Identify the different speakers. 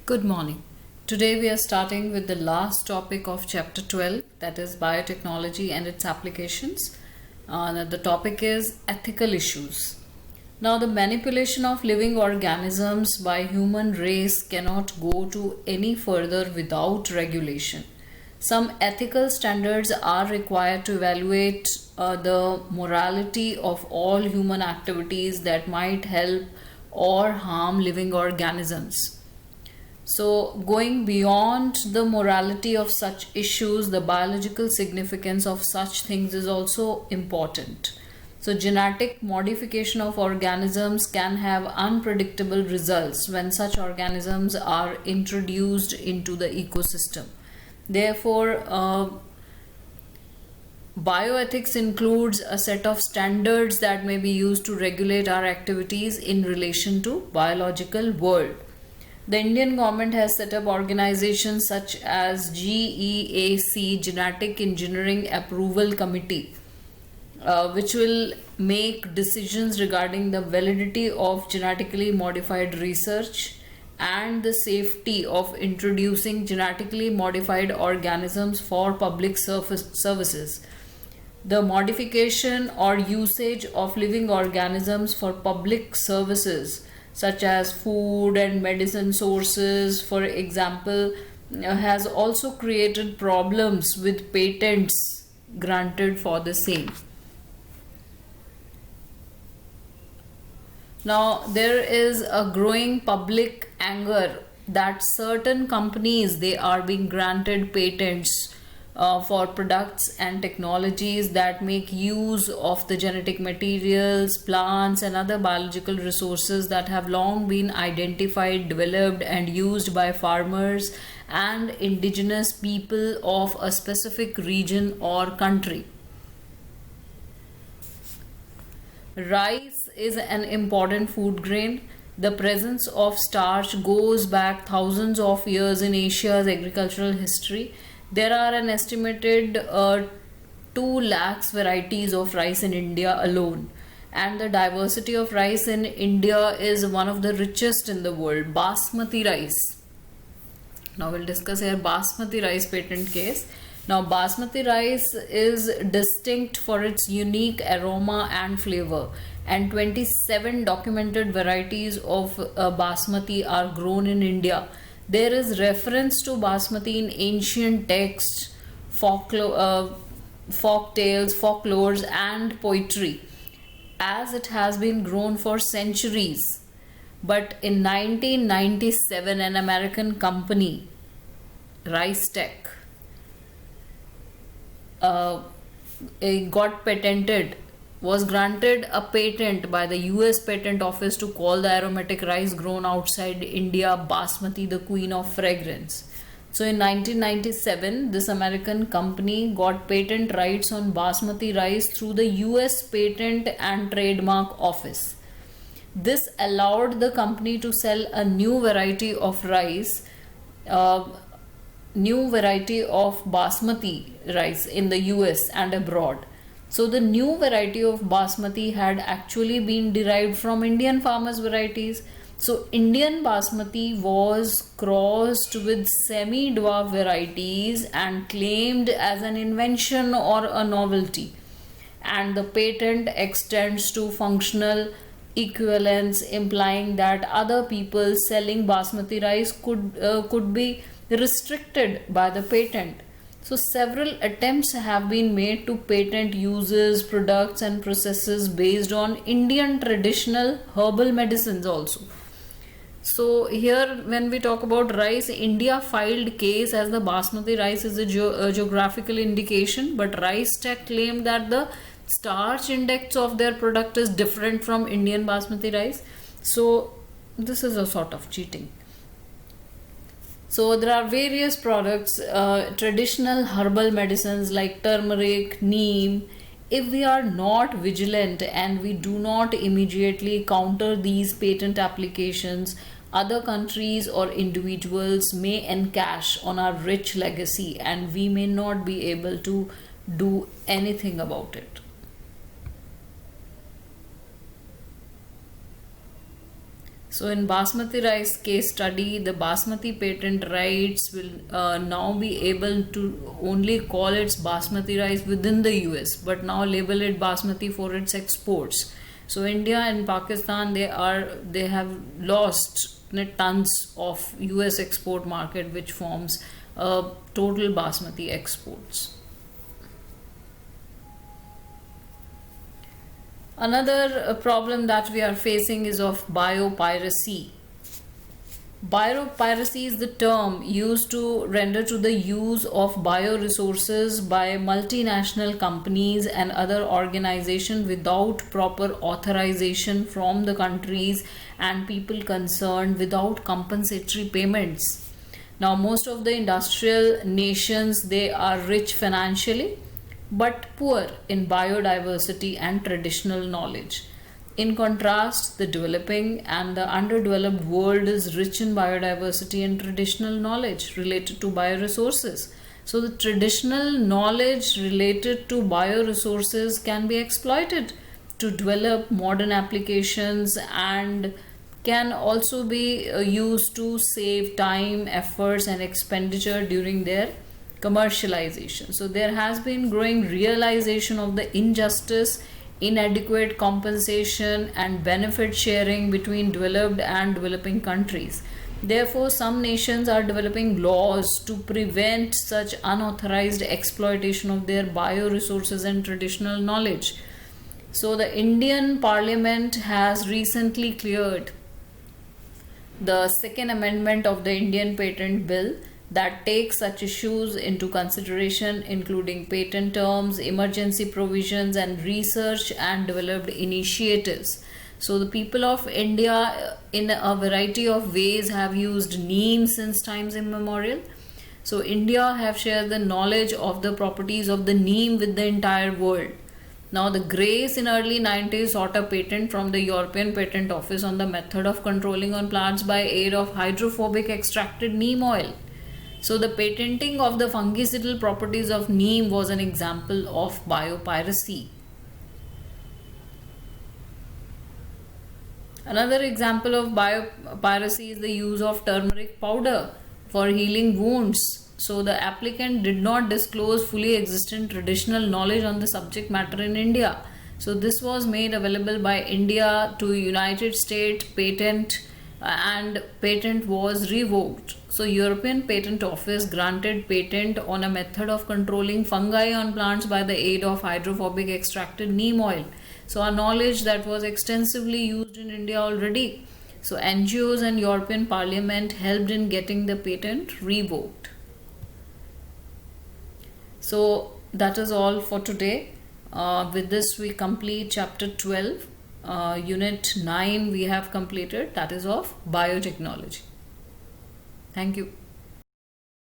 Speaker 1: Good morning. Today we are starting with the last topic of chapter 12, that is biotechnology and its applications. The topic is ethical issues. Now, the manipulation of living organisms by human race cannot go to any further without regulation. Some ethical standards are required to evaluate the morality of all human activities that might help or harm living organisms. So, going beyond the morality of such issues, the biological significance of such things is also important. So, genetic modification of organisms can have unpredictable results when such organisms are introduced into the ecosystem. Therefore, bioethics includes a set of standards that may be used to regulate our activities in relation to biological world. The Indian government has set up organizations such as GEAC, Genetic Engineering Approval Committee, which will make decisions regarding the validity of genetically modified research and the safety of introducing genetically modified organisms for public services. The modification or usage of living organisms for public services such as food and medicine sources, for example, has also created problems with patents granted for the same. Now, there is a growing public anger that certain companies they are being granted patents for products and technologies that make use of the genetic materials, plants, and other biological resources that have long been identified, developed, and used by farmers and indigenous people of a specific region or country. Rice is an important food grain. The presence of starch goes back thousands of years in Asia's agricultural history. There are an estimated 2 lakhs varieties of rice in India alone, and the diversity of rice in India is one of the richest in the world. Basmati rice. Now we'll discuss here Basmati rice patent case. Now Basmati rice is distinct for its unique aroma and flavor, and 27 documented varieties of Basmati are grown in India. There is reference to Basmati in ancient texts, folk tales, folklores, and poetry, as it has been grown for centuries. But in 1997, an American company, Rice Tech, got patented, was granted a patent by the US Patent Office to call the aromatic rice grown outside India Basmati, the queen of fragrance. So in 1997, this American company got patent rights on Basmati rice through the US Patent and Trademark Office. This allowed the company to sell a new variety of rice, new variety of Basmati rice in the US and abroad. So the new variety of Basmati had actually been derived from Indian farmers' varieties. So Indian Basmati was crossed with semi-dwarf varieties and claimed as an invention or a novelty. And the patent extends to functional equivalence, implying that other people selling Basmati rice could be restricted by the patent. So several attempts have been made to patent uses, products, and processes based on Indian traditional herbal medicines also. So here when we talk about rice, India filed case as the Basmati rice is a geographical indication, but Rice Tech claimed that the starch index of their product is different from Indian Basmati rice. So this is a sort of cheating. So there are various products, traditional herbal medicines like turmeric, neem. If we are not vigilant and we do not immediately counter these patent applications, other countries or individuals may encash on our rich legacy and we may not be able to do anything about it. So in Basmati rice case study, the Basmati patent rights will now be able to only call its Basmati rice within the US, but now label it Basmati for its exports. So India and Pakistan, they have lost tons of US export market, which forms total Basmati exports. Another problem that we are facing is of biopiracy. Biopiracy is the term used to render to the use of bioresources by multinational companies and other organizations without proper authorization from the countries and people concerned, without compensatory payments. Now, most of the industrial nations, they are rich financially but poor in biodiversity and traditional knowledge. In contrast, the developing and the underdeveloped world is rich in biodiversity and traditional knowledge related to bioresources. So, the traditional knowledge related to bioresources can be exploited to develop modern applications and can also be used to save time, efforts, and expenditure during their commercialization. So there has been growing realization of the injustice, inadequate compensation, and benefit sharing between developed and developing countries. Therefore, some nations are developing laws to prevent such unauthorized exploitation of their bioresources and traditional knowledge. So the Indian Parliament has recently cleared the second amendment of the Indian Patent Bill that takes such issues into consideration, including patent terms, emergency provisions, and research and developed initiatives. So the people of India in a variety of ways have used neem since times immemorial. So India have shared the knowledge of the properties of the neem with the entire world. Now the Grace in early 90s sought a patent from the European Patent Office on the method of controlling on plants by aid of hydrophobic extracted neem oil. So the patenting of the fungicidal properties of neem was an example of biopiracy. Another example of biopiracy is the use of turmeric powder for healing wounds. So the applicant did not disclose fully existent traditional knowledge on the subject matter in India. So this was made available by India to United States patent and patent was revoked. So European Patent Office granted patent on a method of controlling fungi on plants by the aid of hydrophobic extracted neem oil. So a knowledge that was extensively used in India already. So NGOs and European Parliament helped in getting the patent revoked. So that is all for today. With this we complete chapter 12. Unit 9 we have completed, that is of biotechnology. Thank you.